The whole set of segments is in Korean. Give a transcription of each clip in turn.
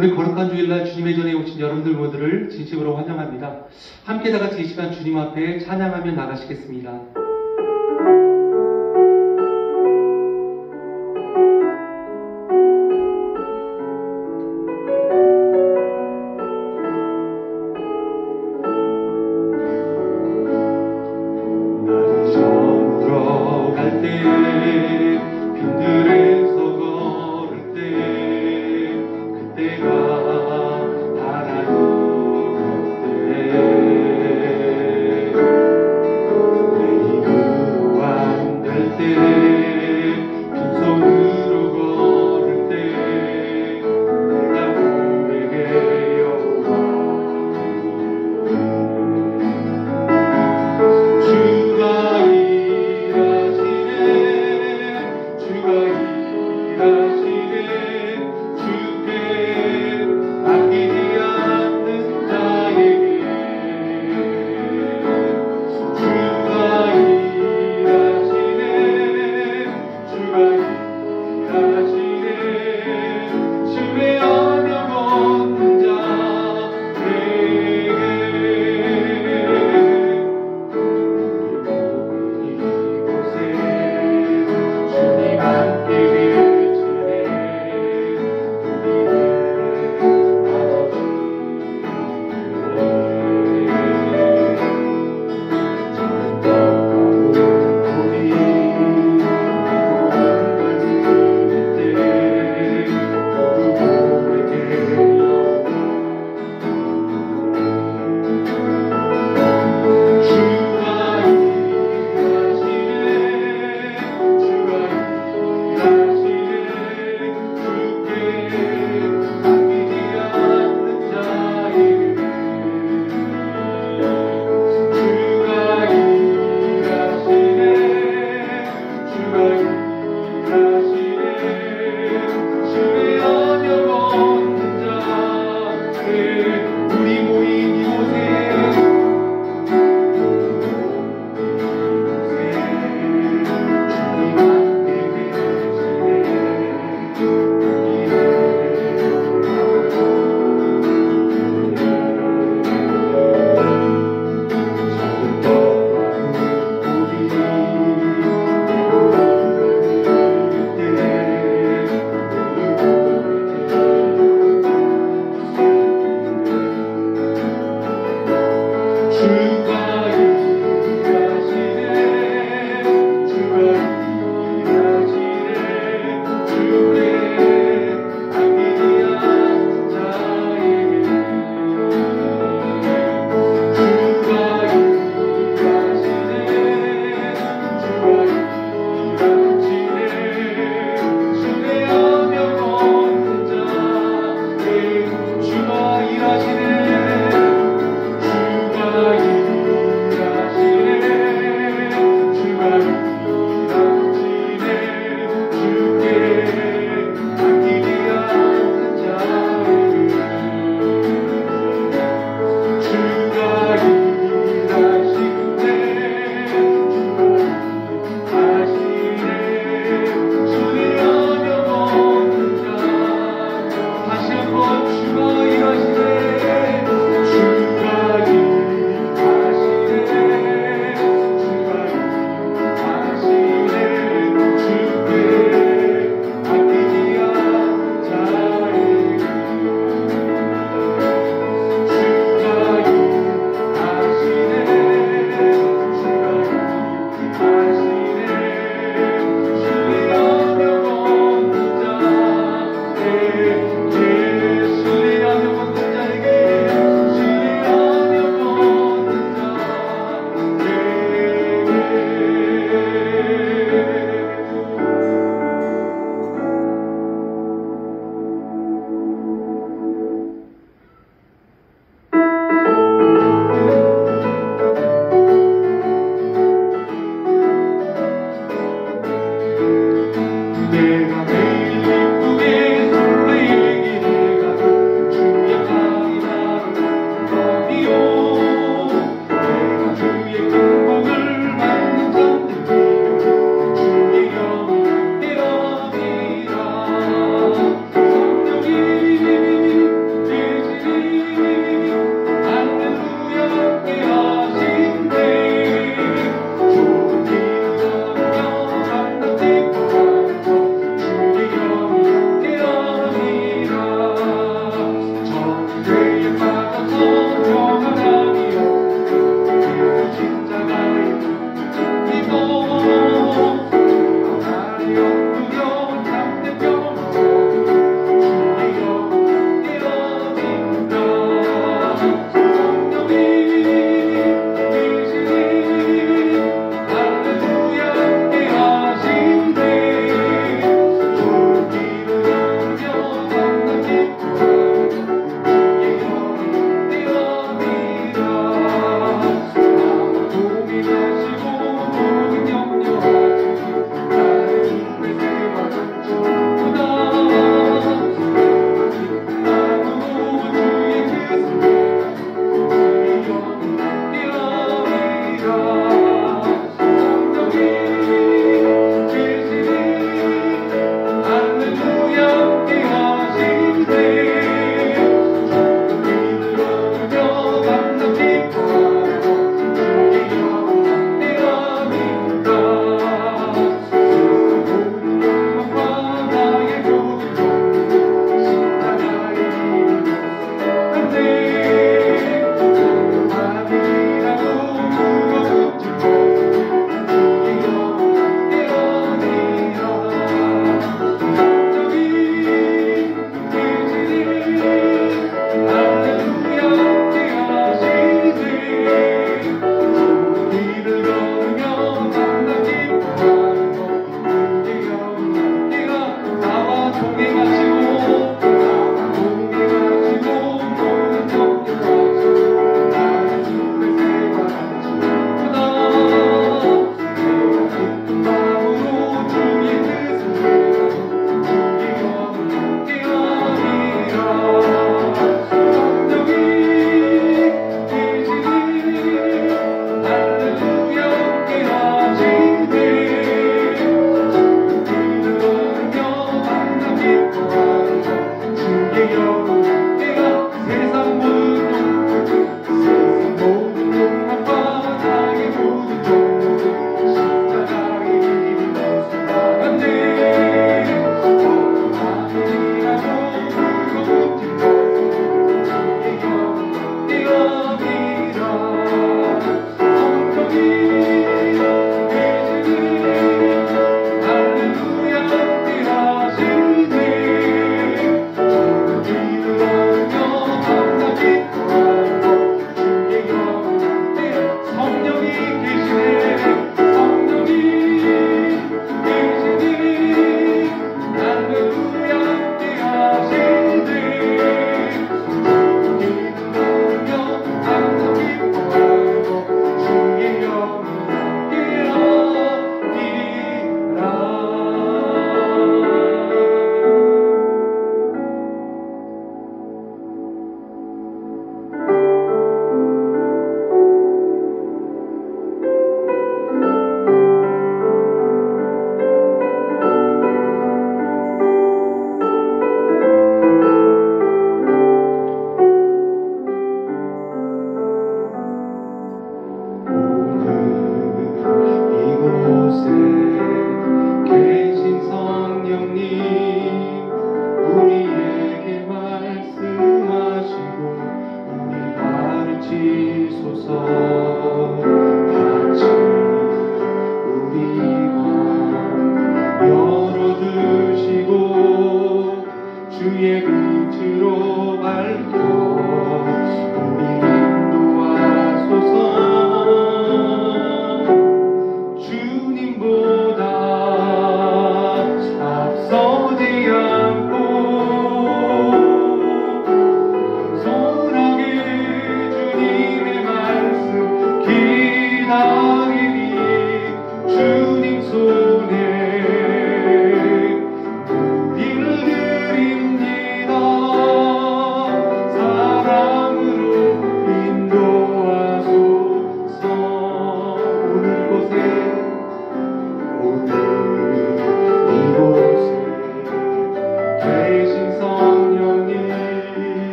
오늘 거룩한 주일날 주님의 전에 오신 여러분들 모두를 진심으로 환영합니다. 함께 다같이 이 시간 주님 앞에 찬양하며 나가시겠습니다. 내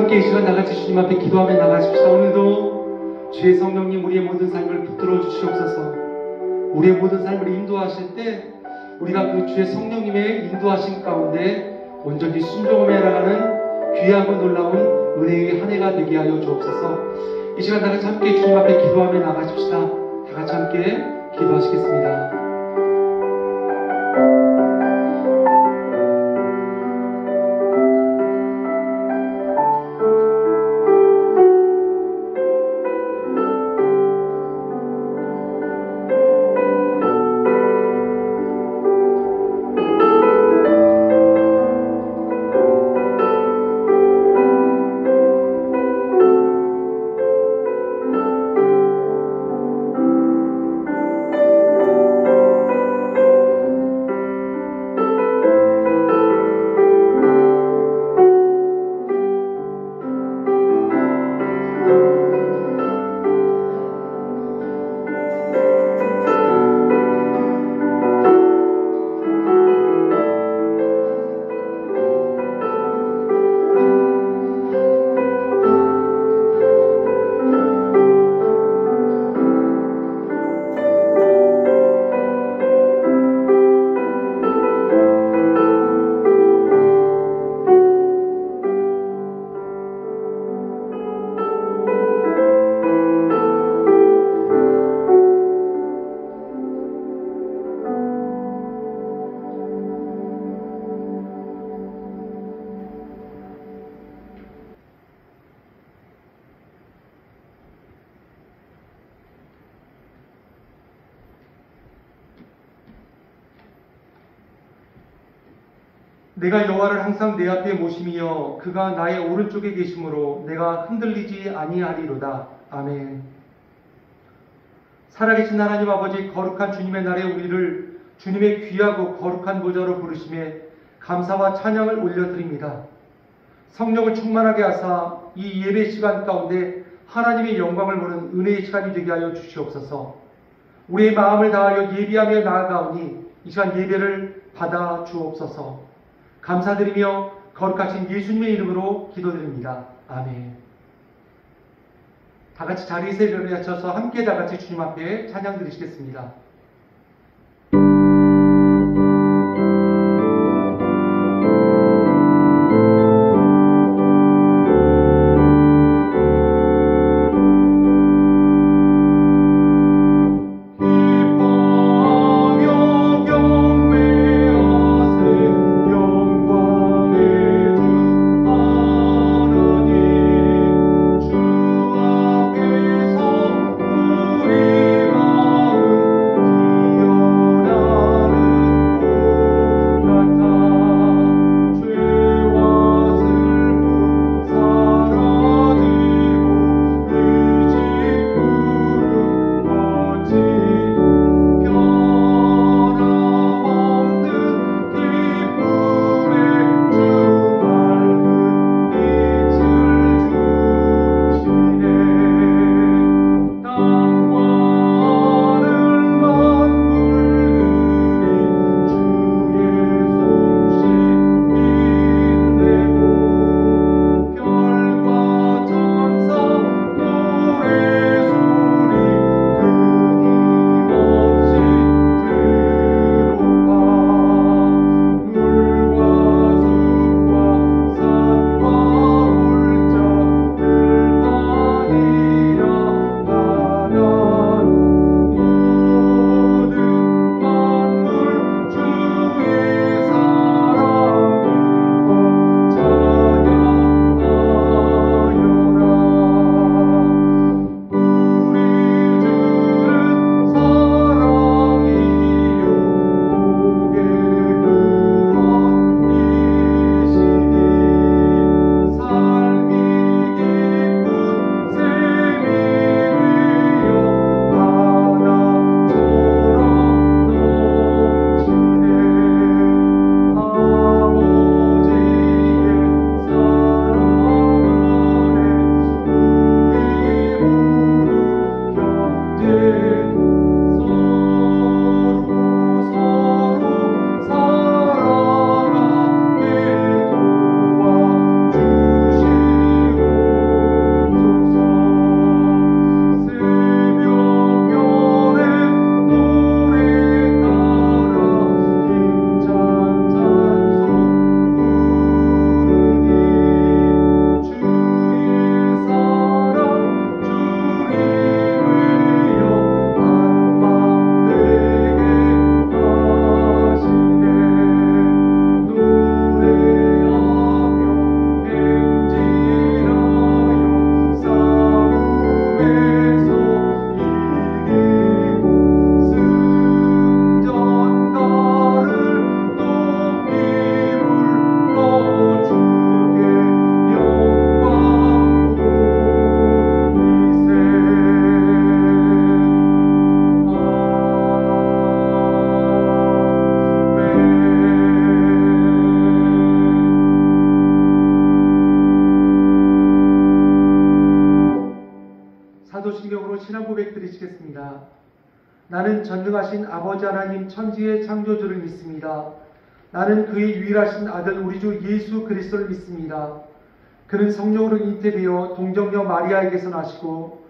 함께 이 시간 나같이 주님 앞에 기도하며 나가십시다. 오늘도 주의 성령님 우리의 모든 삶을 붙들어 주시옵소서. 우리의 모든 삶을 인도하실 때 우리가 그 주의 성령님의 인도하심 가운데 온전히 순종하며 나가는 귀하고 놀라운 은혜의 한 해가 되게 하여 주옵소서. 이 시간 나같이 함께 주님 앞에 기도하며 나가십시다. 다 같이 함께 기도하시겠습니다. 내가 여호와를 항상 내 앞에 모심이여 그가 나의 오른쪽에 계심으로 내가 흔들리지 아니하리로다. 아멘. 살아계신 하나님 아버지, 거룩한 주님의 날에 우리를 주님의 귀하고 거룩한 보좌로 부르심에 감사와 찬양을 올려드립니다. 성령을 충만하게 하사 이 예배 시간 가운데 하나님의 영광을 보는 은혜의 시간이 되게 하여 주시옵소서. 우리의 마음을 다하여 예비하며 나아가오니 이 시간 예배를 받아 주옵소서. 감사드리며 거룩하신 예수님의 이름으로 기도드립니다. 아멘. 다 같이 자리에서 일어나셔서 함께 다 같이 주님 앞에 찬양 드리시겠습니다. 주 나는 전능하신 아버지 하나님 천지의 창조주를 믿습니다. 나는 그의 유일하신 아들 우리 주 예수 그리스도를 믿습니다. 그는 성령으로 잉태되어 동정녀 마리아에게서 나시고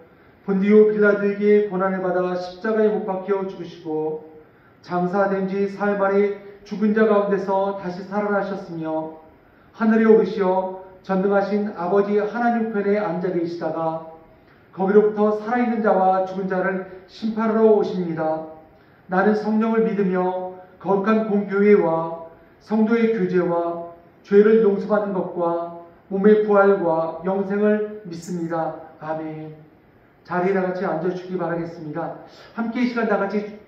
본디오 빌라도에게 고난을 받아 십자가에 못 박혀 죽으시고 장사된 지 사흘 만에 죽은 자 가운데서 다시 살아나셨으며 하늘에 오르시어 전능하신 아버지 하나님 편에 앉아 계시다가 거기로부터 살아있는 자와 죽은 자를 심판하러 오십니다. 나는 성령을 믿으며 거룩한 공교회와 성도의 교제와 죄를 용서받는 것과 몸의 부활과 영생을 믿습니다. 아멘. 자리에 다같이 앉아주시기 바라겠습니다. 함께 이 시간 다같이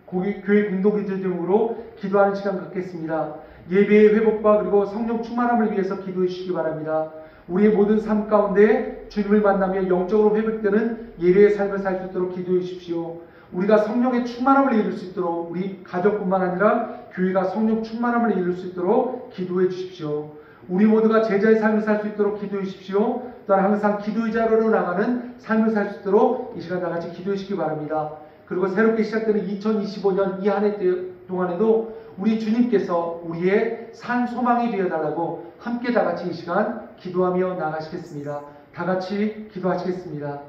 교회 공동기도 등으로 기도하는 시간 갖겠습니다. 예배의 회복과 그리고 성령 충만함을 위해서 기도해 주시기 바랍니다. 우리의 모든 삶 가운데 주님을 만나며 영적으로 회복되는 예배의 삶을 살 수 있도록 기도해 주십시오. 우리가 성령의 충만함을 이룰 수 있도록 우리 가족뿐만 아니라 교회가 성령 충만함을 이룰 수 있도록 기도해 주십시오. 우리 모두가 제자의 삶을 살 수 있도록 기도해 주십시오. 또한 항상 기도의 자로로 나가는 삶을 살 수 있도록 이 시간 다같이 기도해 주시기 바랍니다. 그리고 새롭게 시작되는 2025년 이 한 해 동안에도 우리 주님께서 우리의 산 소망이 되어달라고 함께 다같이 이 시간 기도하며 나가시겠습니다. 다같이 기도하시겠습니다.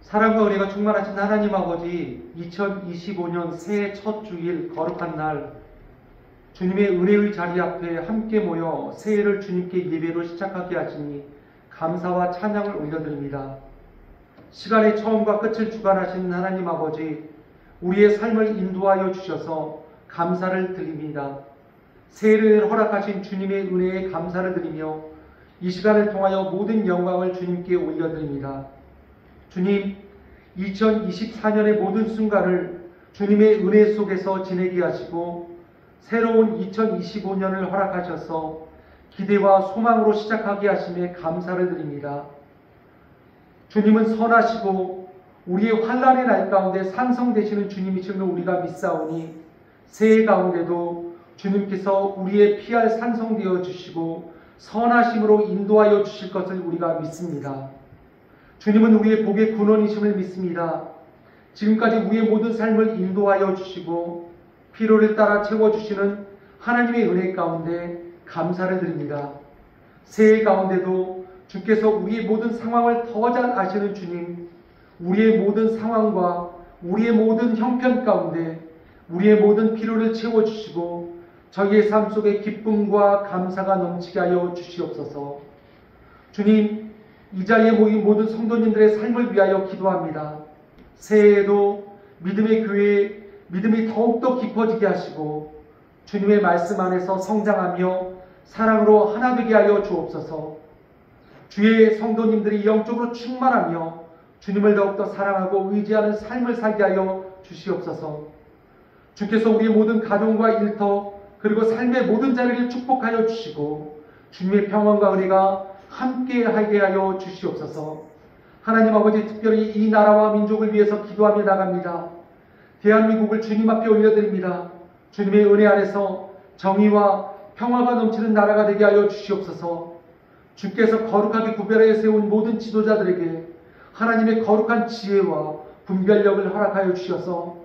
사랑과 은혜가 충만하신 하나님 아버지, 2025년 새해 첫 주일 거룩한 날 주님의 은혜의 자리 앞에 함께 모여 새해를 주님께 예배로 시작하게 하시니 감사와 찬양을 올려드립니다. 시간의 처음과 끝을 주관하신 하나님 아버지, 우리의 삶을 인도하여 주셔서 감사를 드립니다. 새해를 허락하신 주님의 은혜에 감사를 드리며 이 시간을 통하여 모든 영광을 주님께 올려드립니다. 주님, 2024년의 모든 순간을 주님의 은혜 속에서 지내게 하시고 새로운 2025년을 허락하셔서 기대와 소망으로 시작하게 하심에 감사를 드립니다. 주님은 선하시고 우리의 환난의 날 가운데 산성되시는 주님이심을 우리가 믿사오니 새해 가운데도 주님께서 우리의 피할 산성되어 주시고 선하심으로 인도하여 주실 것을 우리가 믿습니다. 주님은 우리의 복의 근원이심을 믿습니다. 지금까지 우리의 모든 삶을 인도하여 주시고 필요를 따라 채워주시는 하나님의 은혜 가운데 감사를 드립니다. 새해 가운데도 주께서 우리의 모든 상황을 더 잘 아시는 주님, 우리의 모든 상황과 우리의 모든 형편 가운데 우리의 모든 필요를 채워주시고 저희의 삶 속에 기쁨과 감사가 넘치게 하여 주시옵소서. 주님, 이 자리에 모인 모든 성도님들의 삶을 위하여 기도합니다. 새해에도 믿음의 교회에 믿음이 더욱더 깊어지게 하시고 주님의 말씀 안에서 성장하며 사랑으로 하나 되게 하여 주옵소서. 주의 성도님들이 영적으로 충만하며 주님을 더욱더 사랑하고 의지하는 삶을 살게 하여 주시옵소서. 주께서 우리의 모든 가정과 일터 그리고 삶의 모든 자리를 축복하여 주시고 주님의 평안과 은혜가 함께하게 하여 주시옵소서. 하나님 아버지, 특별히 이 나라와 민족을 위해서 기도하며 나갑니다. 대한민국을 주님 앞에 올려드립니다. 주님의 은혜 아래서 정의와 평화가 넘치는 나라가 되게 하여 주시옵소서. 주께서 거룩하게 구별하여 세운 모든 지도자들에게 하나님의 거룩한 지혜와 분별력을 허락하여 주셔서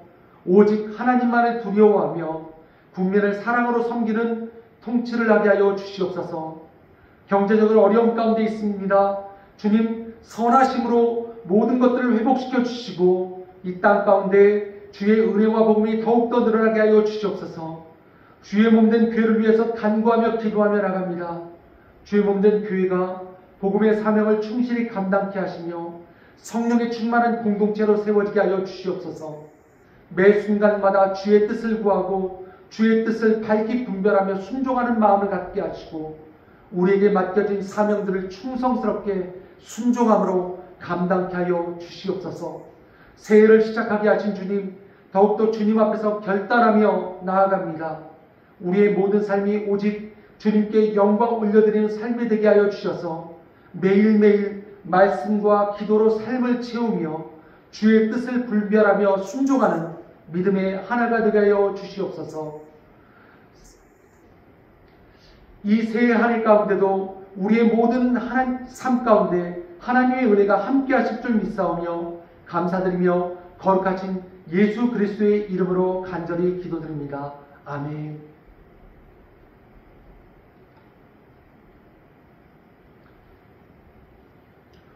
오직 하나님만을 두려워하며 국민을 사랑으로 섬기는 통치를 하게 하여 주시옵소서. 경제적으로 어려움 가운데 있습니다. 주님, 선하심으로 모든 것들을 회복시켜 주시고 이 땅 가운데 주의 은혜와 복음이 더욱더 늘어나게 하여 주시옵소서. 주의 몸된 교회를 위해서 간구하며 기도하며 나갑니다. 주의 몸된 교회가 복음의 사명을 충실히 감당케 하시며 성령의 충만한 공동체로 세워지게 하여 주시옵소서. 매 순간마다 주의 뜻을 구하고 주의 뜻을 밝히 분별하며 순종하는 마음을 갖게 하시고 우리에게 맡겨진 사명들을 충성스럽게 순종함으로 감당케 하여 주시옵소서. 새해를 시작하게 하신 주님, 더욱더 주님 앞에서 결단하며 나아갑니다. 우리의 모든 삶이 오직 주님께 영광 올려드리는 삶이 되게 하여 주셔서 매일매일 말씀과 기도로 삶을 채우며 주의 뜻을 분별하며 순종하는 믿음의 하나가 되게 하여 주시옵소서. 이 새해 한 해 가운데도 우리의 모든 삶 가운데 하나님의 은혜가 함께 하실 줄 믿사오며 감사드리며 거룩하신 예수 그리스도의 이름으로 간절히 기도드립니다. 아멘.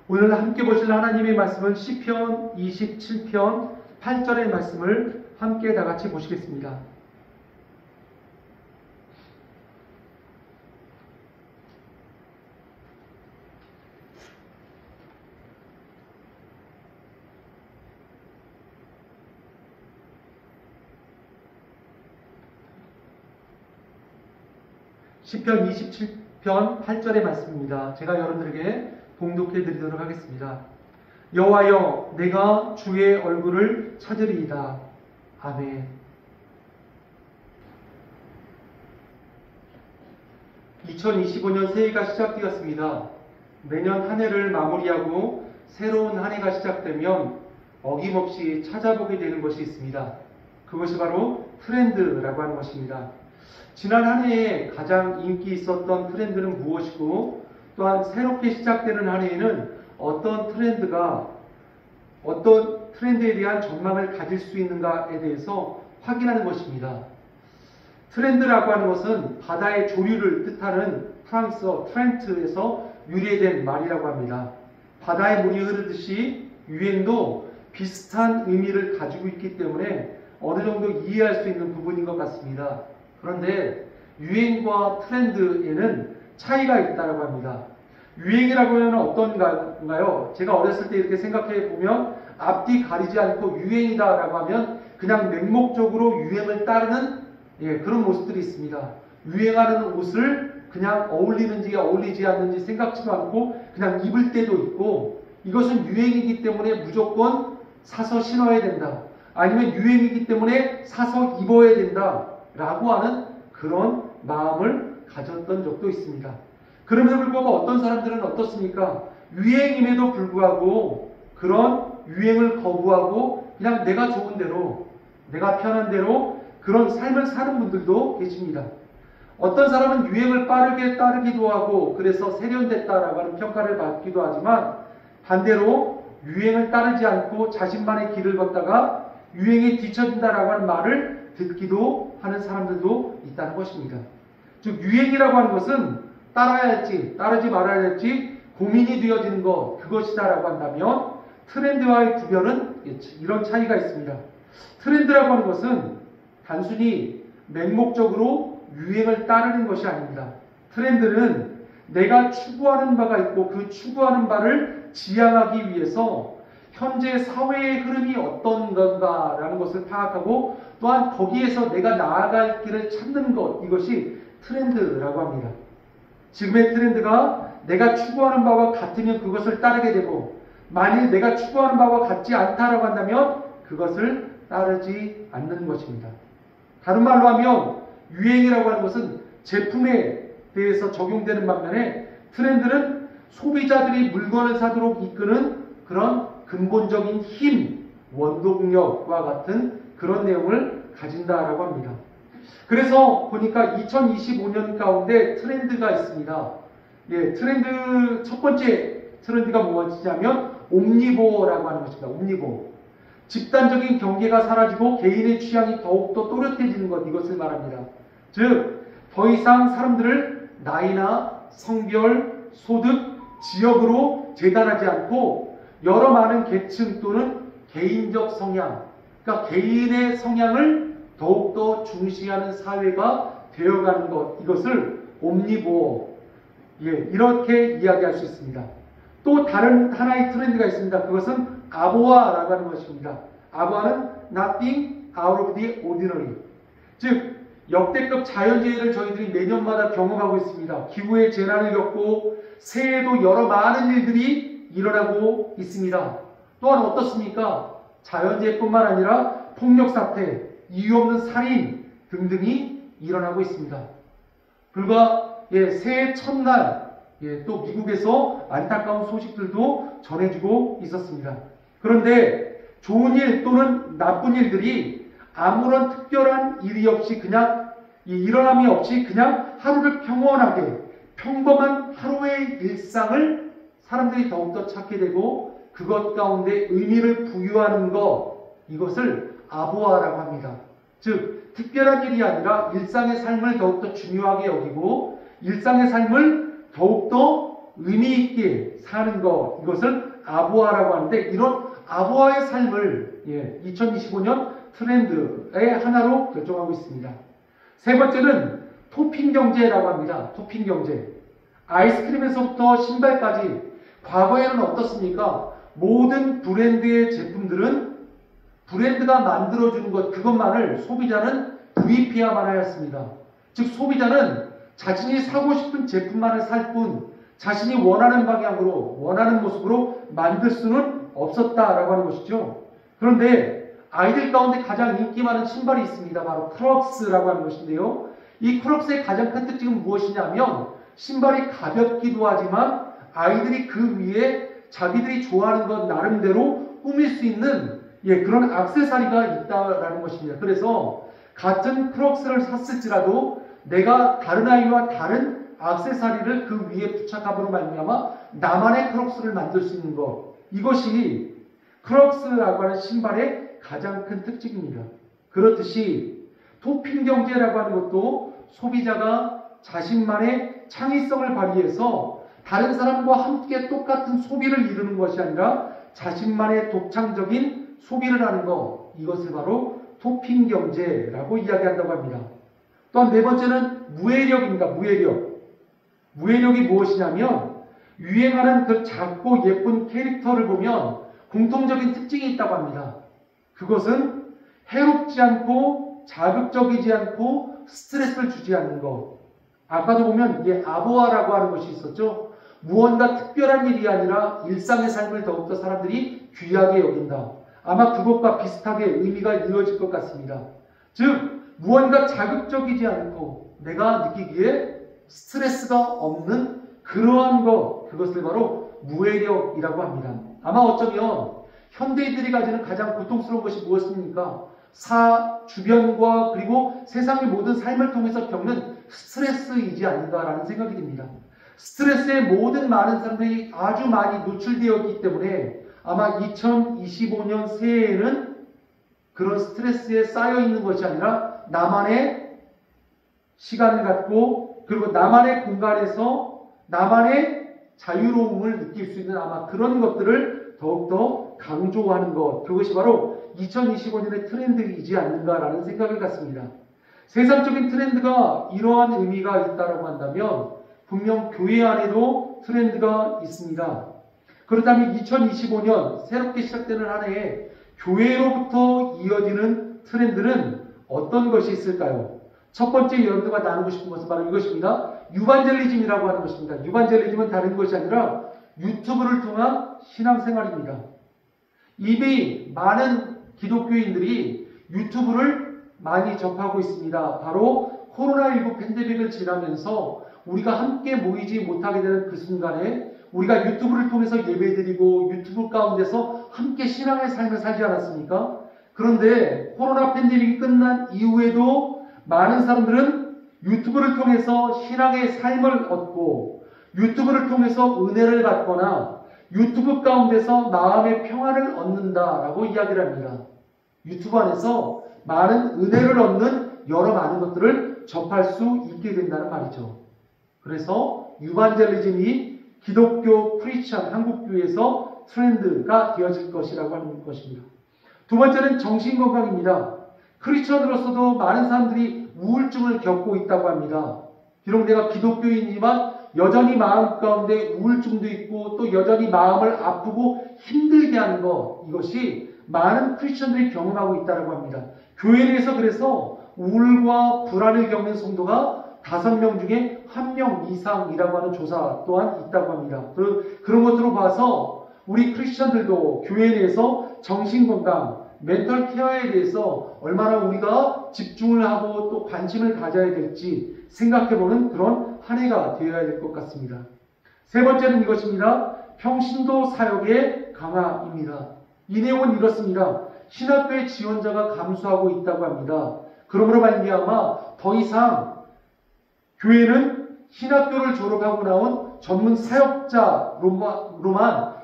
오늘 함께 보실 하나님의 말씀은 시편 27편 8절의 말씀을 함께 다 같이 보시겠습니다. 시편 27편 8절의 말씀입니다. 제가 여러분들에게 봉독해 드리도록 하겠습니다. 여호와여, 내가 주의 얼굴을 찾으리이다. 아멘. 2025년 새해가 시작되었습니다. 매년 한 해를 마무리하고 새로운 한 해가 시작되면 어김없이 찾아보게 되는 것이 있습니다. 그것이 바로 트렌드라고 하는 것입니다. 지난 한 해에 가장 인기 있었던 트렌드는 무엇이고 또한 새롭게 시작되는 한 해에는 어떤 트렌드에 대한 전망을 가질 수 있는가에 대해서 확인하는 것입니다. 트렌드라고 하는 것은 바다의 조류를 뜻하는 프랑스어 트렌트에서 유래된 말이라고 합니다. 바다의 물이 흐르듯이 유행도 비슷한 의미를 가지고 있기 때문에 어느 정도 이해할 수 있는 부분인 것 같습니다. 그런데 유행과 트렌드에는 차이가 있다고 합니다. 유행이라고 하면 어떤가요? 제가 어렸을 때 이렇게 생각해 보면 앞뒤 가리지 않고 유행이다라고 하면 그냥 맹목적으로 유행을 따르는 그런 모습들이 있습니다. 유행하는 옷을 그냥 어울리는지 어울리지 않는지 생각지도 않고 그냥 입을 때도 있고, 이것은 유행이기 때문에 무조건 사서 신어야 된다, 아니면 유행이기 때문에 사서 입어야 된다 라고 하는 그런 마음을 가졌던 적도 있습니다. 그럼에도 불구하고 어떤 사람들은 어떻습니까? 유행임에도 불구하고 그런 유행을 거부하고 그냥 내가 좋은 대로, 내가 편한 대로 그런 삶을 사는 분들도 계십니다. 어떤 사람은 유행을 빠르게 따르기도 하고 그래서 세련됐다라고 하는 평가를 받기도 하지만, 반대로 유행을 따르지 않고 자신만의 길을 걷다가 유행에 뒤처진다라고 하는 말을 듣기도 하는 사람들도 있다는 것입니다. 즉 유행이라고 하는 것은 따라야 할지 따르지 말아야 할지 고민이 되어지는 것, 그것이다라고 한다면 트렌드와의 구별은 이런 차이가 있습니다. 트렌드라고 하는 것은 단순히 맹목적으로 유행을 따르는 것이 아닙니다. 트렌드는 내가 추구하는 바가 있고 그 추구하는 바를 지향하기 위해서 현재 사회의 흐름이 어떤 건가라는 것을 파악하고 또한 거기에서 내가 나아갈 길을 찾는 것, 이것이 트렌드라고 합니다. 지금의 트렌드가 내가 추구하는 바와 같으면 그것을 따르게 되고, 만일 내가 추구하는 바와 같지 않다라고 한다면 그것을 따르지 않는 것입니다. 다른 말로 하면 유행이라고 하는 것은 제품에 대해서 적용되는 반면에 트렌드는 소비자들이 물건을 사도록 이끄는 그런 근본적인 힘, 원동력과 같은 그런 내용을 가진다라고 합니다. 그래서 보니까 2025년 가운데 트렌드가 있습니다. 트렌드, 첫 번째 트렌드가 무엇이냐면 옴니보어라고 하는 것입니다. 옴니보어. 집단적인 경계가 사라지고 개인의 취향이 더욱더 또렷해지는 것, 이것을 말합니다. 즉, 더 이상 사람들을 나이나 성별, 소득, 지역으로 재단하지 않고 여러 많은 계층 또는 개인적 성향, 그러니까 개인의 성향을 더욱더 중시하는 사회가 되어가는 것, 이것을 옴니보어, 이렇게 이야기할 수 있습니다. 또 다른 하나의 트렌드가 있습니다. 그것은 아보아라고 하는 것입니다. 아보아는 nothing out of the ordinary. 즉, 역대급 자연재해를 저희들이 매년마다 경험하고 있습니다. 기후의 재난을 겪고 새해에도 여러 많은 일들이 일어나고 있습니다. 또한 어떻습니까? 자연재해뿐만 아니라 폭력사태, 이유 없는 살인 등등이 일어나고 있습니다. 불과 새해 첫날 또 미국에서 안타까운 소식들도 전해지고 있었습니다. 그런데 좋은 일 또는 나쁜 일들이 아무런 특별한 일이 없이 그냥 일어남이 없이 그냥 하루를 평온하게 평범한 하루의 일상을 사람들이 더욱더 찾게 되고 그것 가운데 의미를 부여하는 것, 이것을 아보아라고 합니다. 즉 특별한 일이 아니라 일상의 삶을 더욱더 중요하게 여기고 일상의 삶을 더욱더 의미 있게 사는 것, 이것을 아보아라고 하는데, 이런 아보아의 삶을 2025년 트렌드의 하나로 결정하고 있습니다. 세 번째는 토핑 경제라고 합니다. 토핑 경제. 아이스크림에서부터 신발까지 과거에는 어떻습니까? 모든 브랜드의 제품들은 브랜드가 만들어주는 것, 그것만을 소비자는 구입해야만 하였습니다. 즉 소비자는 자신이 사고 싶은 제품만을 살 뿐 자신이 원하는 방향으로, 원하는 모습으로 만들 수는 없었다라고 하는 것이죠. 그런데 아이들 가운데 가장 인기 많은 신발이 있습니다. 바로 크록스라고 하는 것인데요. 이 크록스의 가장 큰 특징은 무엇이냐면 신발이 가볍기도 하지만 아이들이 그 위에 자기들이 좋아하는 것 나름대로 꾸밀 수 있는 그런 액세서리가 있다라는 것입니다. 그래서 같은 크록스를 샀을지라도 내가 다른 아이와 다른 액세서리를 그 위에 부착함으로 말미암아 나만의 크록스를 만들 수 있는 것, 이것이 크록스라고 하는 신발의 가장 큰 특징입니다. 그렇듯이 토핑 경제라고 하는 것도 소비자가 자신만의 창의성을 발휘해서 다른 사람과 함께 똑같은 소비를 이루는 것이 아니라 자신만의 독창적인 소비를 하는 것, 이것을 바로 토핑 경제라고 이야기한다고 합니다. 또한 네 번째는 무해력입니다. 무해력. 무해력이 무엇이냐면 유행하는 그 작고 예쁜 캐릭터를 보면 공통적인 특징이 있다고 합니다. 그것은 해롭지 않고 자극적이지 않고 스트레스를 주지 않는 것. 아까도 보면 이게 아보아라고 하는 것이 있었죠. 무언가 특별한 일이 아니라 일상의 삶을 더욱더 사람들이 귀하게 여긴다. 아마 그것과 비슷하게 의미가 이루어질 것 같습니다. 즉 무언가 자극적이지 않고 내가 느끼기에 스트레스가 없는 그러한 그것을 바로 무해력이라고 합니다. 아마 어쩌면 현대인들이 가지는 가장 고통스러운 것이 무엇입니까? 주변과 그리고 세상의 모든 삶을 통해서 겪는 스트레스이지 않는가라는 생각이 듭니다. 스트레스에 모든 많은 사람들이 아주 많이 노출되었기 때문에 아마 2025년 새해에는 그런 스트레스에 쌓여 있는 것이 아니라 나만의 시간을 갖고 그리고 나만의 공간에서 나만의 자유로움을 느낄 수 있는 아마 그런 것들을 더욱더 강조하는 것, 그것이 바로 2025년의 트렌드이지 않는가라는 생각을 갖습니다. 세상적인 트렌드가 이러한 의미가 있다고 한다면 분명 교회 안에도 트렌드가 있습니다. 그렇다면 2025년 새롭게 시작되는 한 해에 교회로부터 이어지는 트렌드는 어떤 것이 있을까요? 첫 번째 여러분들과 나누고 싶은 것은 바로 이것입니다. 유반젤리즘이라고 하는 것입니다. 유반젤리즘은 다른 것이 아니라 유튜브를 통한 신앙생활입니다. 이미 많은 기독교인들이 유튜브를 많이 접하고 있습니다. 바로 코로나19 팬데믹을 지나면서 우리가 함께 모이지 못하게 되는 그 순간에 우리가 유튜브를 통해서 예배드리고 유튜브 가운데서 함께 신앙의 삶을 살지 않았습니까? 그런데 코로나 팬데믹이 끝난 이후에도 많은 사람들은 유튜브를 통해서 신앙의 삶을 얻고 유튜브를 통해서 은혜를 받거나 유튜브 가운데서 마음의 평안을 얻는다라고 이야기를 합니다. 유튜브 안에서 많은 은혜를 얻는 여러 많은 것들을 접할 수 있게 된다는 말이죠. 그래서 유반젤리즘이 기독교 크리스천 한국교회에서 트렌드가 되어질 것이라고 하는 것입니다. 두 번째는 정신건강입니다. 크리스천으로서도 많은 사람들이 우울증을 겪고 있다고 합니다. 비록 내가 기독교인이지만 여전히 마음 가운데 우울증도 있고 또 여전히 마음을 아프고 힘들게 하는 것, 이것이 많은 크리스천들이 경험하고 있다고 합니다. 교회 내에서 그래서 우울과 불안을 겪는 성도가 5명 중에 1명 이상이라고 하는 조사 또한 있다고 합니다. 그런 것으로 봐서 우리 크리스천들도 교회 내에서 정신건강, 멘털 케어에 대해서 얼마나 우리가 집중을 하고 또 관심을 가져야 될지 생각해보는 그런 한 해가 되어야 될 것 같습니다. 세 번째는 이것입니다. 평신도 사역의 강화입니다. 이 내용은 이렇습니다. 신학교의 지원자가 감소하고 있다고 합니다. 그러므로 말미암아 더 이상 교회는 신학교를 졸업하고 나온 전문 사역자로만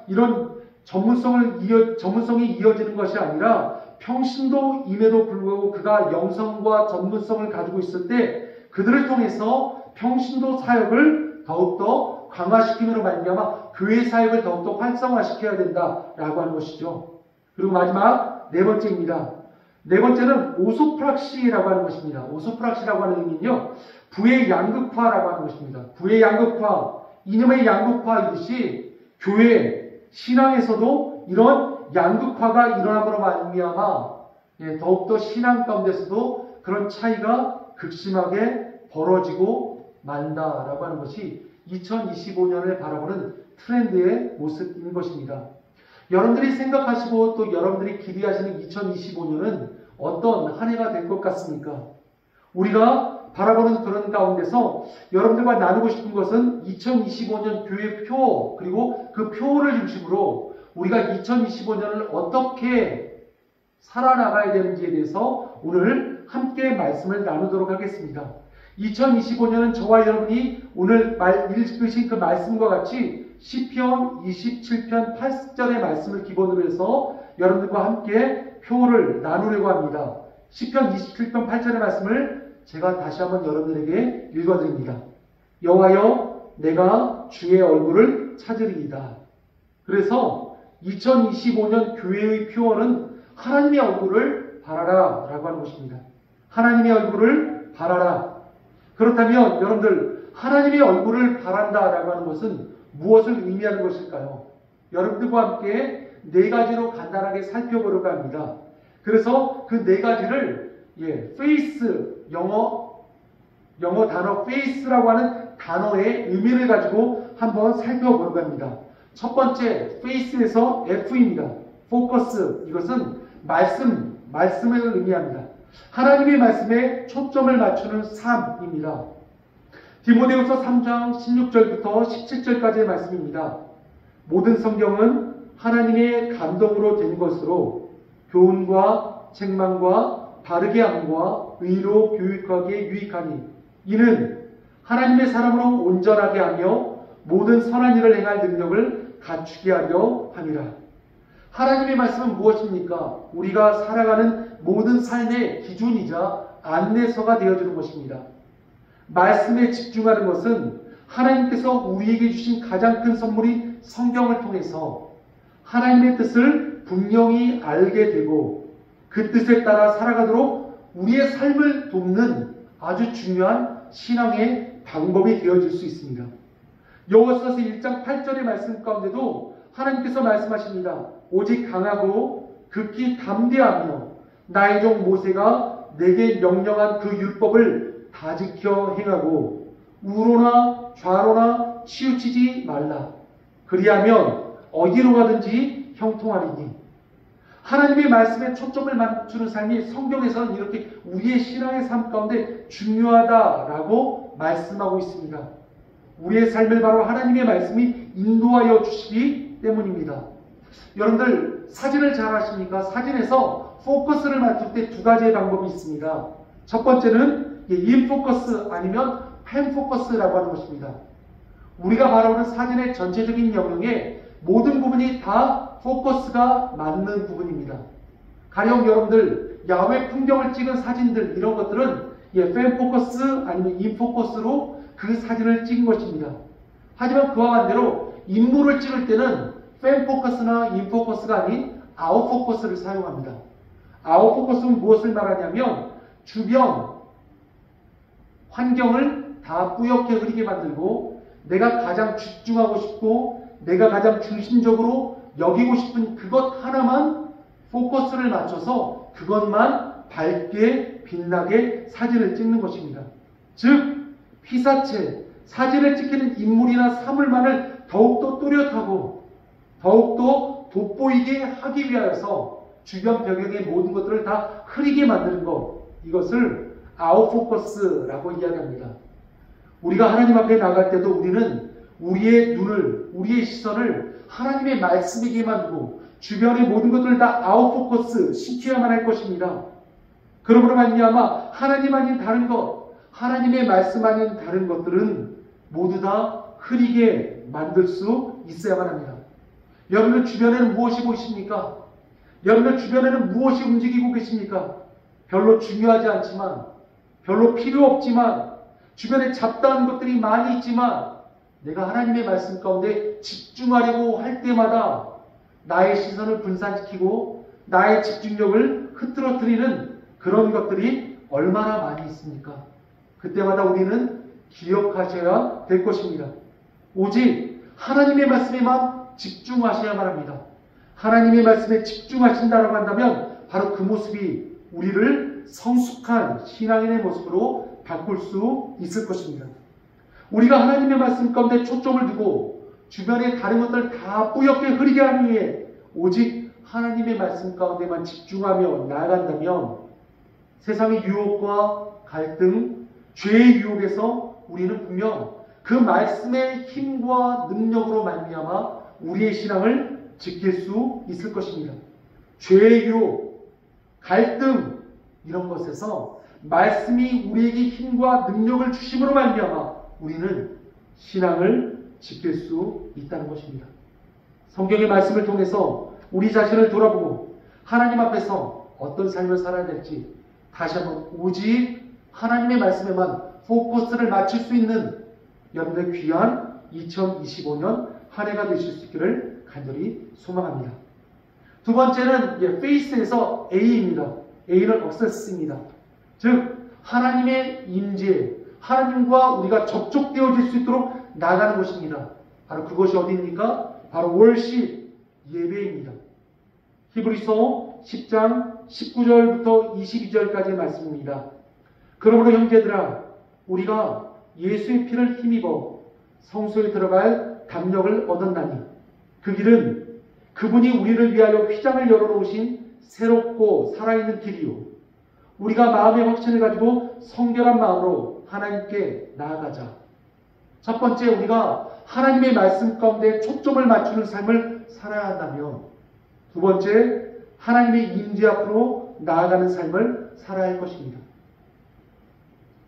이런 전문성이 이어지는 것이 아니라 평신도임에도 불구하고 그가 영성과 전문성을 가지고 있을 때 그들을 통해서 평신도 사역을 더욱더 강화시킴으로 말미암아 교회 사역을 더욱더 활성화시켜야 된다라고 하는 것이죠. 그리고 마지막 네 번째입니다. 네 번째는 오소프락시라고 하는 것입니다. 오소프락시라고 하는 의미는요, 부의 양극화라고 하는 것입니다. 부의 양극화, 이념의 양극화이듯이 교회, 신앙에서도 이런 양극화가 일어남으로 말미암아 더욱더 신앙 가운데서도 그런 차이가 극심하게 벌어지고 만다라고 하는 것이 2025년을 바라보는 트렌드의 모습인 것입니다. 여러분들이 생각하시고 또 여러분들이 기대하시는 2025년은 어떤 한 해가 될 것 같습니까? 우리가 바라보는 그런 가운데서 여러분들과 나누고 싶은 것은 2025년 교회 표, 그리고 그 표를 중심으로 우리가 2025년을 어떻게 살아나가야 되는지에 대해서 오늘 함께 말씀을 나누도록 하겠습니다. 2025년은 저와 여러분이 오늘 읽으신 그 말씀과 같이 시편 27편 8절의 말씀을 기본으로 해서 여러분들과 함께 표를 나누려고 합니다. 시편 27편 8절의 말씀을 제가 다시 한번 여러분들에게 읽어드립니다. 여호와여, 내가 주의 얼굴을 찾으리이다. 그래서 2025년 교회의 표어는 하나님의 얼굴을 바라라 라고 하는 것입니다. 하나님의 얼굴을 바라라. 그렇다면 여러분들, 하나님의 얼굴을 바란다라고 하는 것은 무엇을 의미하는 것일까요? 여러분들과 함께 네 가지로 간단하게 살펴보려고 합니다. 그래서 그 네 가지를 face, 영어 단어 face라고 하는 단어의 의미를 가지고 한번 살펴보려고 합니다. 첫 번째, face에서 F입니다. focus, 이것은 말씀을 의미합니다. 하나님의 말씀에 초점을 맞추는 삶입니다. 디모데후서 3장 16절부터 17절까지의 말씀입니다. 모든 성경은 하나님의 감동으로 된 것으로 교훈과 책망과 바르게 함과 의로 교육하기에 유익하니 이는 하나님의 사람으로 온전하게 하며 모든 선한 일을 행할 능력을 갖추게 하려 함이라. 하나님의 말씀은 무엇입니까? 우리가 살아가는 모든 삶의 기준이자 안내서가 되어주는 것입니다. 말씀에 집중하는 것은 하나님께서 우리에게 주신 가장 큰 선물인 성경을 통해서 하나님의 뜻을 분명히 알게 되고 그 뜻에 따라 살아가도록 우리의 삶을 돕는 아주 중요한 신앙의 방법이 되어질 수 있습니다. 여호수아서 1장 8절의 말씀 가운데도 하나님께서 말씀하십니다. 오직 강하고 극히 담대하며 나의 종 모세가 내게 명령한 그 율법을 다 지켜 행하고 우로나 좌로나 치우치지 말라. 그리하면 어디로 가든지 형통하리니. 하나님의 말씀에 초점을 맞추는 삶이 성경에서는 이렇게 우리의 신앙의 삶 가운데 중요하다라고 말씀하고 있습니다. 우리의 삶을 바로 하나님의 말씀이 인도하여 주시기 때문입니다. 여러분들 사진을 잘 아십니까? 사진에서 포커스를 맞출 때 두 가지의 방법이 있습니다. 첫 번째는 인포커스 아니면 펜포커스라고 하는 것입니다. 우리가 바라보는 사진의 전체적인 영역에 모든 부분이 다 포커스가 맞는 부분입니다. 가령 여러분들 야외 풍경을 찍은 사진들 이런 것들은 펜포커스 아니면 인포커스로 그 사진을 찍은 것입니다. 하지만 그와 반대로 인물을 찍을 때는 펜포커스나 인포커스가 아닌 아웃포커스를 사용합니다. 아웃포커스는 무엇을 말하냐면 주변 환경을 다 뿌옇게 흐리게 만들고 내가 가장 집중하고 싶고 내가 가장 중심적으로 여기고 싶은 그것 하나만 포커스를 맞춰서 그것만 밝게 빛나게 사진을 찍는 것입니다. 즉 피사체, 사진을 찍히는 인물이나 사물만을 더욱더 또렷하고 더욱더 돋보이게 하기 위하여서 주변 배경의 모든 것들을 다 흐리게 만드는 것, 이것을 아웃포커스라고 이야기합니다. 우리가 하나님 앞에 나갈 때도 우리는 우리의 눈을, 우리의 시선을 하나님의 말씀에게만 두고 주변의 모든 것들을 다 아웃포커스 시켜야만 할 것입니다. 그러므로 말미암아 하나님 아닌 다른 것, 하나님의 말씀 아닌 다른 것들은 모두 다 흐리게 만들 수 있어야만 합니다. 여러분들 주변에는 무엇이 보이십니까? 여러분들 주변에는 무엇이 움직이고 계십니까? 별로 중요하지 않지만, 별로 필요 없지만, 주변에 잡다한 것들이 많이 있지만 내가 하나님의 말씀 가운데 집중하려고 할 때마다 나의 시선을 분산시키고 나의 집중력을 흐트러뜨리는 그런 것들이 얼마나 많이 있습니까? 그때마다 우리는 기억하셔야 될 것입니다. 오직 하나님의 말씀에만 집중하셔야만 합니다. 하나님의 말씀에 집중하신다고 한다면 바로 그 모습이 우리를 성숙한 신앙인의 모습으로 바꿀 수 있을 것입니다. 우리가 하나님의 말씀 가운데 초점을 두고 주변의 다른 것들을 다 뿌옇게 흐리게 하기 위해 오직 하나님의 말씀 가운데만 집중하며 나아간다면 세상의 유혹과 갈등, 죄의 유혹에서 우리는 분명 그 말씀의 힘과 능력으로 말미암아 우리의 신앙을 지킬 수 있을 것입니다. 죄의 유혹, 갈등 이런 것에서 말씀이 우리에게 힘과 능력을 주심으로 말미암아 우리는 신앙을 지킬 수 있다는 것입니다. 성경의 말씀을 통해서 우리 자신을 돌아보고 하나님 앞에서 어떤 삶을 살아야 될지 다시 한번 오직 하나님의 말씀에만 포커스를 맞출 수 있는 여러분의 귀한 2025년 한 해가 되실 수 있기를 간절히 소망합니다. 두 번째는 페이스에서 A입니다. A는 억세스입니다. 즉 하나님의 임재, 하나님과 우리가 접촉되어질 수 있도록 나가는 것입니다. 바로 그것이 어디입니까? 바로 월십, 예배입니다. 히브리서 10장 19절부터 22절까지의 말씀입니다. 그러므로 형제들아 우리가 예수의 피를 힘입어 성소에 들어갈 담력을 얻었나니 그 길은 그분이 우리를 위하여 휘장을 열어놓으신 새롭고 살아있는 길이요 우리가 마음의 확신을 가지고 성결한 마음으로 하나님께 나아가자. 첫 번째, 우리가 하나님의 말씀 가운데 초점을 맞추는 삶을 살아야 한다면, 두 번째, 하나님의 임재 앞으로 나아가는 삶을 살아야 할 것입니다.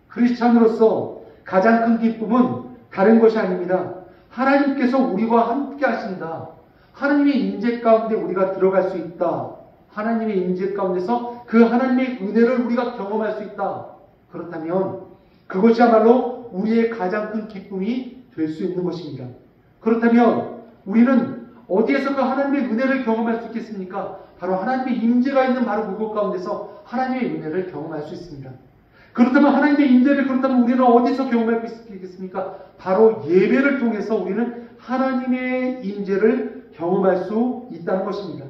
크리스찬으로서 가장 큰 기쁨은 다른 것이 아닙니다. 하나님께서 우리와 함께 하신다. 하나님의 임재 가운데 우리가 들어갈 수 있다. 하나님의 임재 가운데서 그 하나님의 은혜를 우리가 경험할 수 있다. 그렇다면 그것이야말로 우리의 가장 큰 기쁨이 될 수 있는 것입니다. 그렇다면 우리는 어디에서 그 하나님의 은혜를 경험할 수 있겠습니까? 바로 하나님의 임재가 있는 바로 그곳 가운데서 하나님의 은혜를 경험할 수 있습니다. 그렇다면 하나님의 임재를 그렇다면 우리는 어디서 경험할 수 있겠습니까? 바로 예배를 통해서 우리는 하나님의 임재를 경험할 수 있다는 것입니다.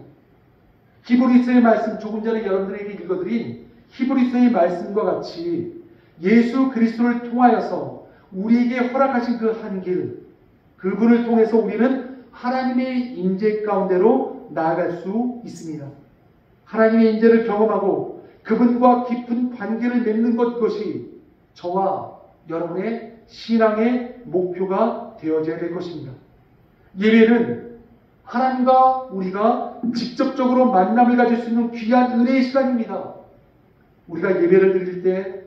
히브리서의 말씀, 조금 전에 여러분들에게 읽어드린 히브리서의 말씀과 같이 예수 그리스도를 통하여서 우리에게 허락하신 그 한 길, 그분을 통해서 우리는 하나님의 임재 가운데로 나아갈 수 있습니다. 하나님의 임재를 경험하고 그분과 깊은 관계를 맺는 것이 저와 여러분의 신앙의 목표가 되어져야 될 것입니다. 예배는 하나님과 우리가 직접적으로 만남을 가질 수 있는 귀한 은혜의 시간입니다. 우리가 예배를 드릴 때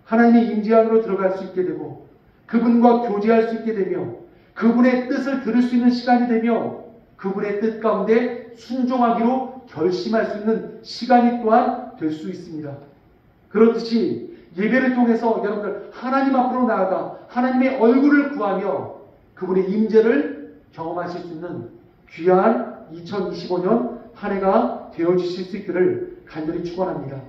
하나님의 임재 안으로 들어갈 수 있게 되고 그분과 교제할 수 있게 되며 그분의 뜻을 들을 수 있는 시간이 되며 그분의 뜻 가운데 순종하기로 결심할 수 있는 시간이 또한 될 수 있습니다. 그렇듯이 예배를 통해서 여러분들 하나님 앞으로 나아가 하나님의 얼굴을 구하며 그분의 임재를 경험하실 수 있는 귀한 2025년 한 해가 되어주실 수 있기를 간절히 축원합니다.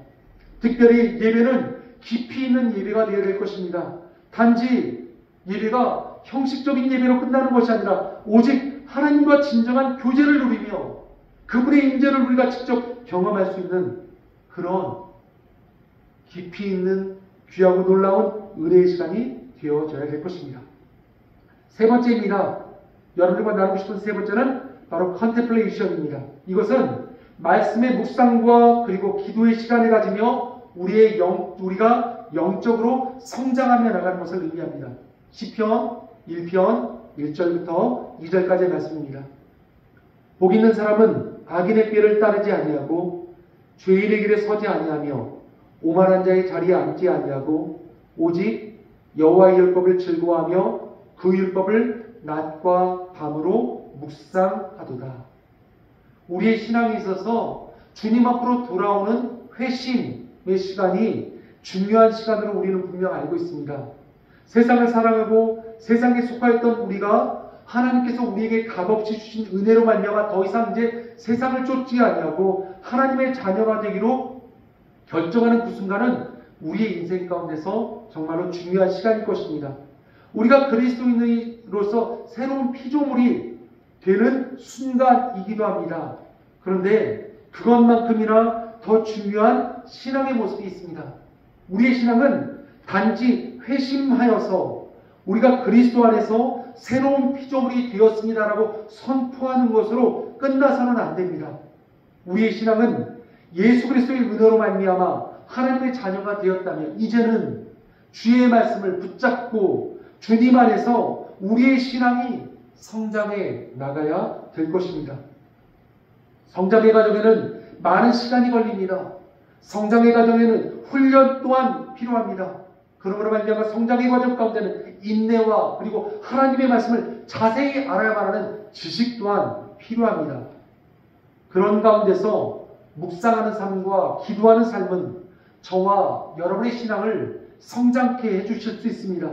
특별히 예배는 깊이 있는 예배가 되어야 될 것입니다. 단지 예배가 형식적인 예배로 끝나는 것이 아니라 오직 하나님과 진정한 교제를 누리며 그분의 임재를 우리가 직접 경험할 수 있는 그런 깊이 있는 귀하고 놀라운 은혜의 시간이 되어져야 될 것입니다. 세 번째입니다. 여러분들과 나누고 싶은 세 번째는 바로 컨템플레이션입니다. 이것은 말씀의 묵상과 그리고 기도의 시간을 가지며 우리가 영적으로 성장하며 나가는 것을 의미합니다. 시편 1편 1절부터 2절까지의 말씀입니다. 복 있는 사람은 악인의 꾀를 따르지 아니하고 죄인의 길에 서지 아니하며 오만한 자의 자리에 앉지 아니하고 오직 여호와의 율법을 즐거워하며 그 율법을 낮과 밤으로 묵상하도다. 우리의 신앙에 있어서 주님 앞으로 돌아오는 회심의 시간이 중요한 시간으로 우리는 분명 알고 있습니다. 세상을 사랑하고 세상에 속하였던 우리가 하나님께서 우리에게 값없이 주신 은혜로 말미암아 더 이상 이제 세상을 쫓지 아니하고 하나님의 자녀가 되기로 결정하는 그 순간은 우리의 인생 가운데서 정말로 중요한 시간일 것입니다. 우리가 그리스도인으로서 새로운 피조물이 되는 순간이기도 합니다. 그런데 그것만큼이나 더 중요한 신앙의 모습이 있습니다. 우리의 신앙은 단지 회심하여서 우리가 그리스도 안에서 새로운 피조물이 되었습니다라고 선포하는 것으로 끝나서는 안 됩니다. 우리의 신앙은 예수 그리스도의 은혜로 말미암아 하나님의 자녀가 되었다면 이제는 주의 말씀을 붙잡고 주님 안에서 우리의 신앙이 성장해 나가야 될 것입니다. 성장의 과정에는 많은 시간이 걸립니다. 성장의 과정에는 훈련 또한 필요합니다. 그러므로 말미암아 성장의 과정 가운데는 인내와 그리고 하나님의 말씀을 자세히 알아야만 하는 지식 또한 필요합니다. 그런 가운데서 묵상하는 삶과 기도하는 삶은 저와 여러분의 신앙을 성장케 해주실 수 있습니다.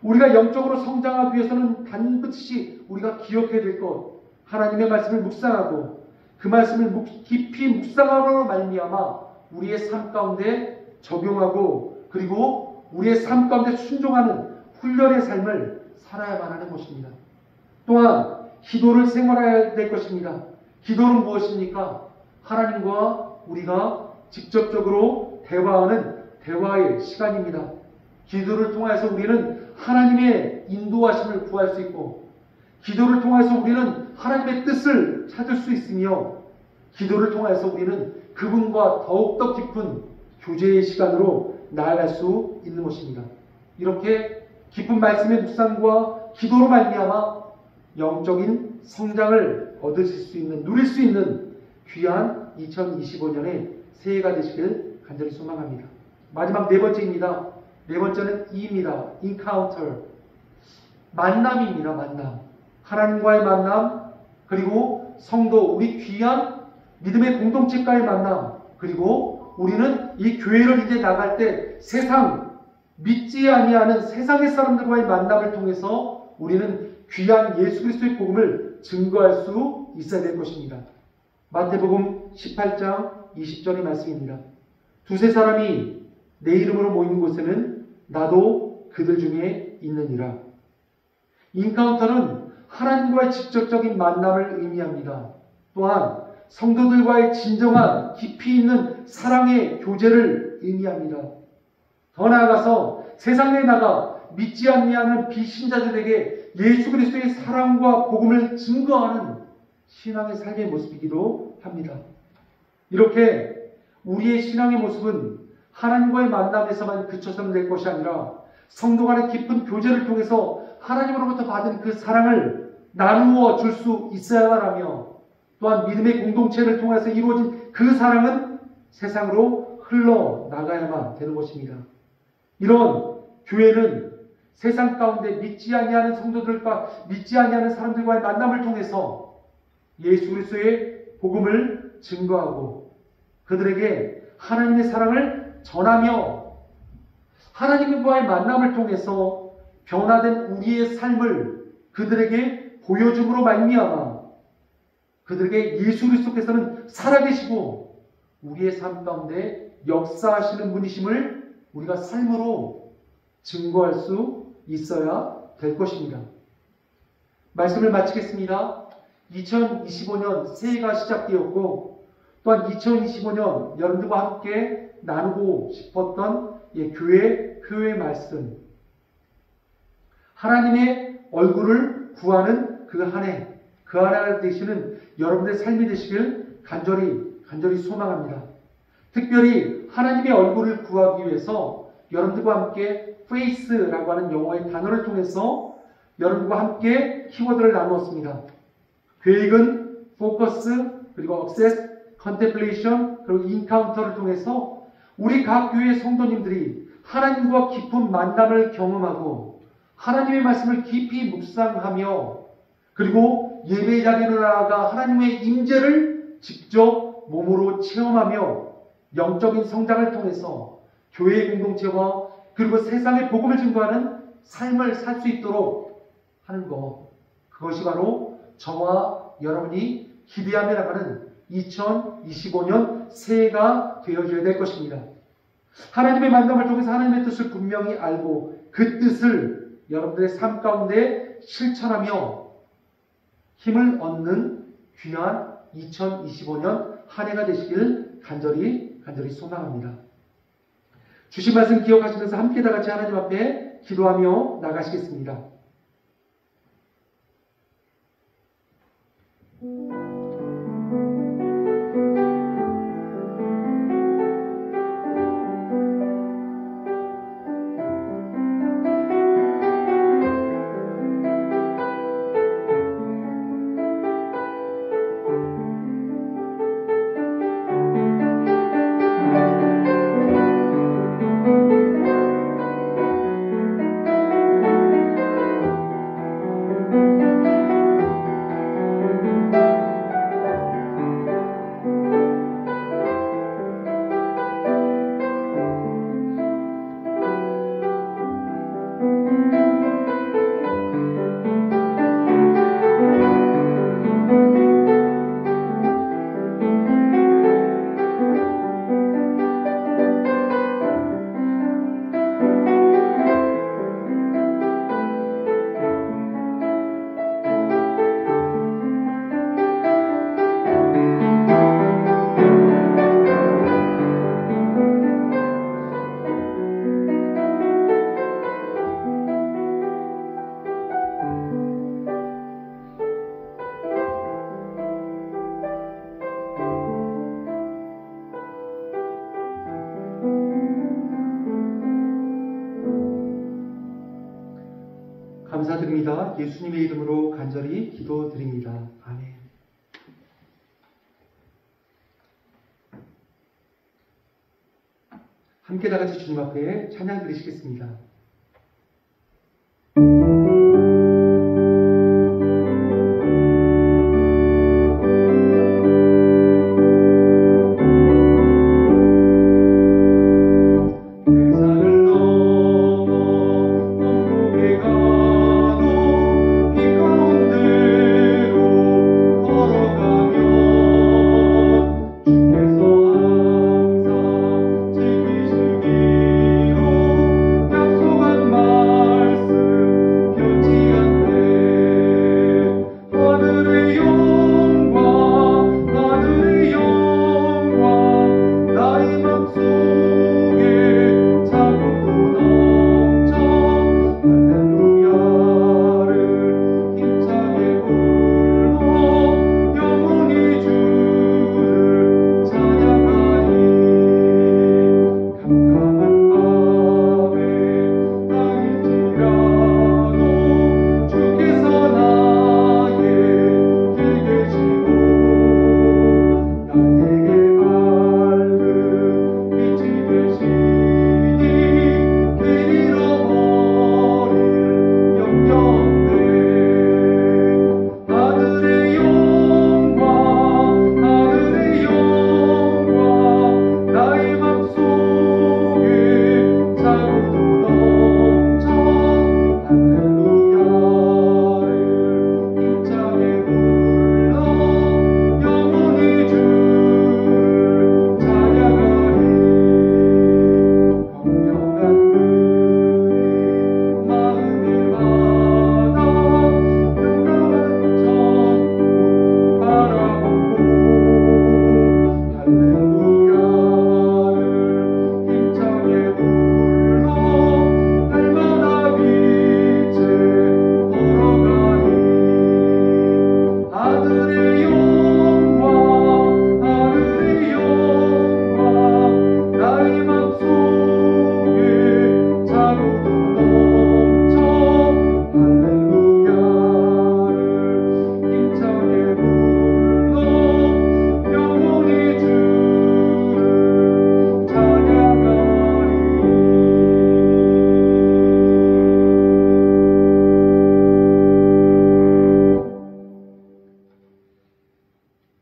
우리가 영적으로 성장하기 위해서는 반드시 우리가 기억해야 될 것, 하나님의 말씀을 묵상하고 그 말씀을 깊이 묵상함으로 말미암아 우리의 삶 가운데 적용하고 그리고 우리의 삶 가운데 순종하는 훈련의 삶을 살아야만 하는 것입니다. 또한 기도를 생활해야 될 것입니다. 기도는 무엇입니까? 하나님과 우리가 직접적으로 대화하는 대화의 시간입니다. 기도를 통해서 우리는 하나님의 인도하심을 구할 수 있고 기도를 통해서 우리는 하나님의 뜻을 찾을 수 있으며 기도를 통해서 우리는 그분과 더욱더 깊은 교제의 시간으로 나아갈 수 있는 것입니다. 이렇게 깊은 말씀의 묵상과 기도로 말미암아 영적인 성장을 얻으실 수 있는, 누릴 수 있는 귀한 2025년의 새해가 되시길 간절히 소망합니다. 마지막 네 번째입니다. 네 번째는 E입니다. Encounter. 만남입니다. 만남. 하나님과의 만남, 그리고 성도, 우리 귀한 믿음의 공동체과의 만남, 그리고 우리는 이 교회를 이제 나갈 때 세상, 믿지 아니하는 세상의 사람들과의 만남을 통해서 우리는 귀한 예수 그리스도의 복음을 증거할 수 있어야 될 것입니다. 마태복음 18장 20절의 말씀입니다. 두세 사람이 내 이름으로 모이는 곳에는 나도 그들 중에 있느니라. 인카운터는 하나님과의 직접적인 만남을 의미합니다. 또한 성도들과의 진정한 깊이 있는 사랑의 교제를 의미합니다. 더 나아가서 세상에 나가 믿지 아니하는 비신자들에게 예수 그리스도의 사랑과 복음을 증거하는 신앙의 삶의 모습이기도 합니다. 이렇게 우리의 신앙의 모습은 하나님과의 만남에서만 그쳐서는 될 것이 아니라 성도 간의 깊은 교제를 통해서 하나님으로부터 받은 그 사랑을 나누어 줄 수 있어야만 하며, 또한 믿음의 공동체를 통해서 이루어진 그 사랑은 세상으로 흘러나가야만 되는 것입니다. 이런 교회는 세상 가운데 믿지 아니하는 성도들과 믿지 아니하는 사람들과의 만남을 통해서 예수 그리스도의 복음을 증거하고 그들에게 하나님의 사랑을 전하며 하나님과의 만남을 통해서 변화된 우리의 삶을 그들에게 보여줌으로 말미암아 그들에게 예수 그리스도께서는 살아계시고 우리의 삶 가운데 역사하시는 분이심을 우리가 삶으로 증거할 수 있어야 될 것입니다. 말씀을 마치겠습니다. 2025년 새해가 시작되었고 또한 2025년 여러분들과 함께 나누고 싶었던 교회의 말씀, 하나님의 얼굴을 구하는 그 한 해, 그 하나가 되시는 여러분의 삶이 되시길 간절히 소망합니다. 특별히 하나님의 얼굴을 구하기 위해서 여러분들과 함께 face라고 하는 영어의 단어를 통해서 여러분과 함께 키워드를 나누었습니다. 계획은 focus, 그리고 access, contemplation, 그리고 encounter를 통해서 우리 각 교회의 성도님들이 하나님과 깊은 만남을 경험하고 하나님의 말씀을 깊이 묵상하며 그리고 예배 자리로 나아가 하나님의 임재를 직접 몸으로 체험하며 영적인 성장을 통해서 교회의 공동체와 그리고 세상의 복음을 증거하는 삶을 살 수 있도록 하는 것, 그것이 바로 저와 여러분이 기대하며 나가는 2025년 새해가 되어줘야 될 것입니다. 하나님의 만남을 통해서 하나님의 뜻을 분명히 알고 그 뜻을 여러분들의 삶 가운데 실천하며 힘을 얻는 귀한 2025년 한 해가 되시길 간절히 소망합니다. 주신 말씀 기억하시면서 함께 다 같이 하나님 앞에 기도하며 나가시겠습니다. 기도드립니다. 예수님의 이름으로 간절히 기도드립니다. 아멘. 함께 다 같이 주님 앞에 찬양 드리시겠습니다.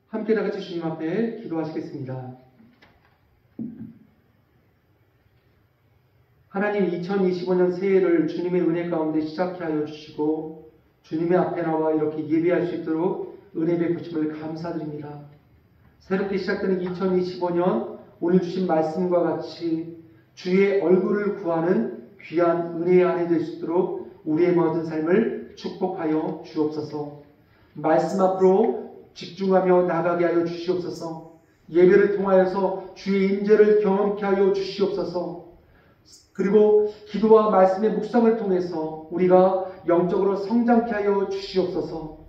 함께 다 같이 주님 앞에 기도하시겠습니다. 하나님, 2025년 새해를 주님의 은혜 가운데 시작케 하여 주시고 주님의 앞에 나와 이렇게 예배할 수 있도록 은혜 베푸심을 감사드립니다. 새롭게 시작되는 2025년, 오늘 주신 말씀과 같이 주의 얼굴을 구하는 귀한 은혜의 한 해 될 수 있도록 우리의 모든 삶을 축복하여 주옵소서. 말씀 앞으로 집중하며 나가게 하여 주시옵소서. 예배를 통하여서 주의 임재를 경험케 하여 주시옵소서. 그리고 기도와 말씀의 묵상을 통해서 우리가 영적으로 성장케 하여 주시옵소서.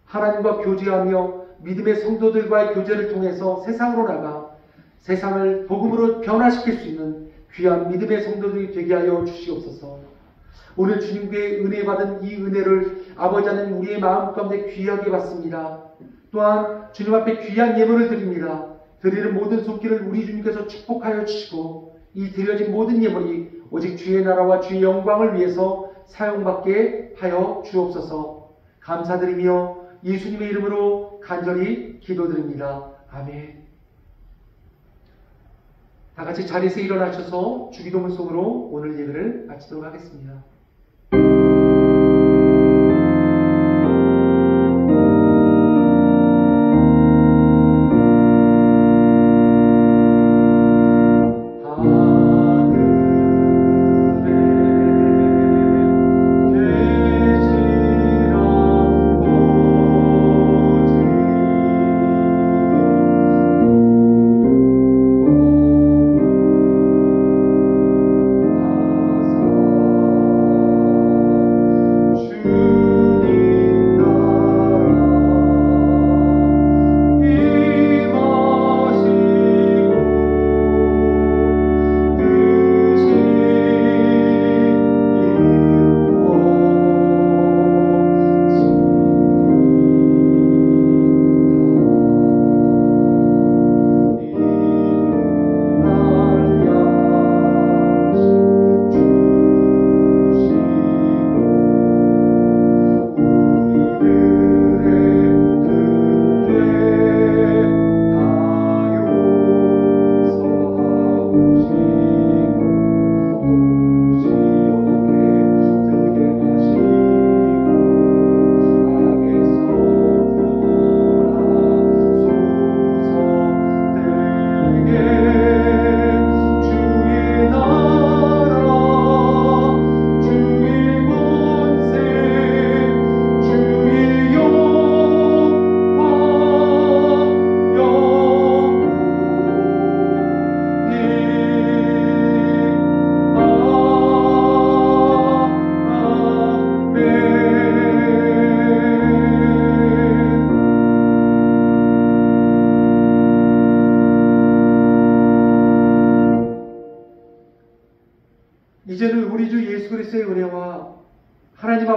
하나님과 교제하며 믿음의 성도들과의 교제를 통해서 세상으로 나가 세상을 복음으로 변화시킬 수 있는 귀한 믿음의 성도들이 되게 하여 주시옵소서. 오늘 주님께 은혜 받은 이 은혜를 아버지 하나님 우리의 마음 가운데 귀하게 받습니다. 또한 주님 앞에 귀한 예물을 드립니다. 드리는 모든 손길을 우리 주님께서 축복하여 주시고 이 드려진 모든 예물이 오직 주의 나라와 주의 영광을 위해서 사용받게 하여 주옵소서. 감사드리며 예수님의 이름으로 간절히 기도드립니다. 아멘. 다 같이 자리에서 일어나셔서 주기도문 속으로 오늘 예배를 마치도록 하겠습니다.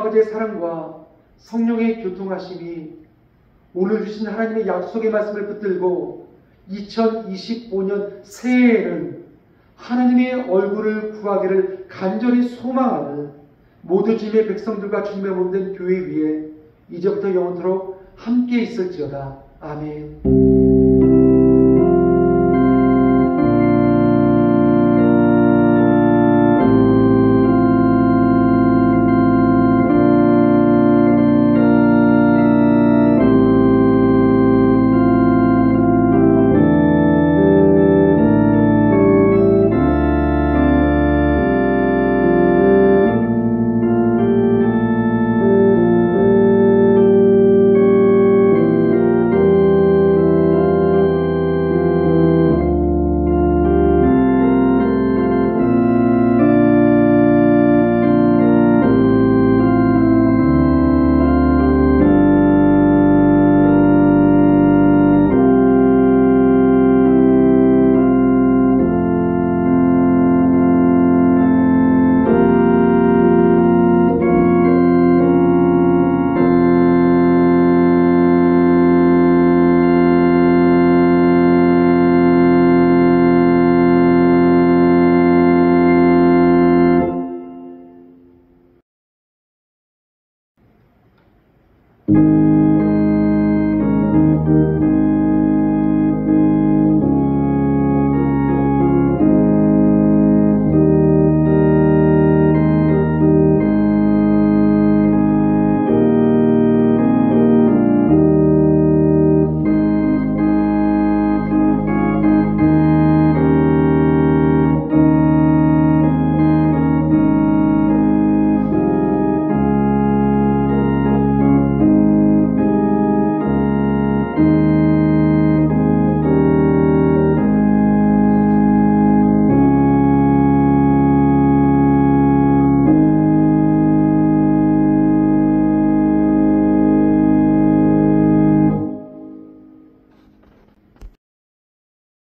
아버지의 사랑과 성령의 교통하심이 오늘 주신 하나님의 약속의 말씀을 붙들고 2025년 새해에는 하나님의 얼굴을 구하기를 간절히 소망하는 모두 주님의 백성들과 주님의 몸된 교회 위에 이제부터 영원토록 함께 있을지어다. 아멘.